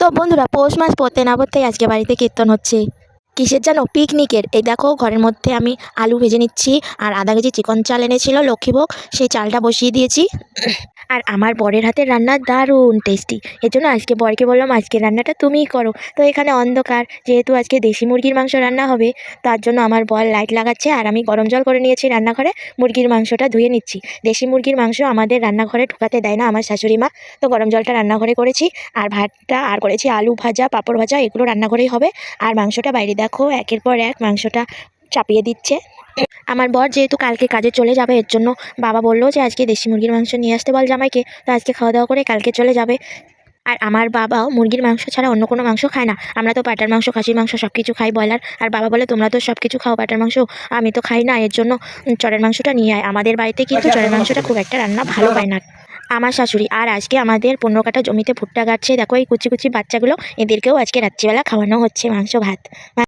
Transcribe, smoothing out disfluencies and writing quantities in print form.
তো বন্ধুরা, পৌষ মাস পড়তে না পড়তেই আজকে বাড়িতে কীর্তন হচ্ছে। কিসের জানো? পিকনিকের। এই দেখো, ঘরের মধ্যে আমি আলু ভেজে নিচ্ছি, আর আধা কেজি চিকন চাল এনেছিল লক্ষ্মীভোগ, সেই চালটা বসিয়ে দিয়েছি। আর আমার বরের হাতের রান্না দারুণ টেস্টি, এর জন্য আজকে বরকে বললাম আজকে রান্নাটা তুমিই করো। তো এখানে অন্ধকার, যেহেতু আজকে দেশি মুরগির মাংস রান্না হবে, তার জন্য আমার বর লাইট লাগাচ্ছে, আর আমি গরম জল করে নিয়েছি রান্নাঘরে। মুরগির মাংসটা ধুয়ে নিচ্ছি। দেশি মুরগির মাংস আমাদের রান্নাঘরে ঢোকাতে দেয় না আমার শাশুড়ি মা, তো গরম জলটা রান্নাঘরে করেছি। আর ভাতটা আর করেছি আলু ভাজা, পাঁপড় ভাজা, এগুলো রান্নাঘরেই হবে। আর মাংসটা বাইরে দেখো একের পর এক মাংসটা চাপিয়ে দিচ্ছে। আমার বর যেহেতু কালকে কাজে চলে যাবে, এর জন্য বাবা বললো যে আজকে দেশি মুরগির মাংস নিয়ে আসতে বল জামাইকে, তো আজকে খাওয়া দাওয়া করে কালকে চলে যাবে। আর আমার বাবাও মুরগির মাংস ছাড়া অন্য কোনো মাংস খায় না। আমরা তো পাটার মাংস, খাসির মাংস সব কিছু খাই, ব্রয়লার। আর বাবা বলে তোমরা তো সব কিছু খাও পাটার মাংস, আমি তো খাই না, এর জন্য চরের মাংসটা নিয়ে আয়। আমাদের বাড়িতে কিন্তু চরের মাংসটা খুব একটা রান্না ভালো হয় না আমার শাশুড়ি। আর আজকে আমাদের 15 কাঠা জমিতে ভুট্টা গাড়ছে, দেখো এই কুচি কুচি বাচ্চাগুলো, এদেরকেও আজকে রাত্রিবেলা খাওয়ানো হচ্ছে মাংস ভাত।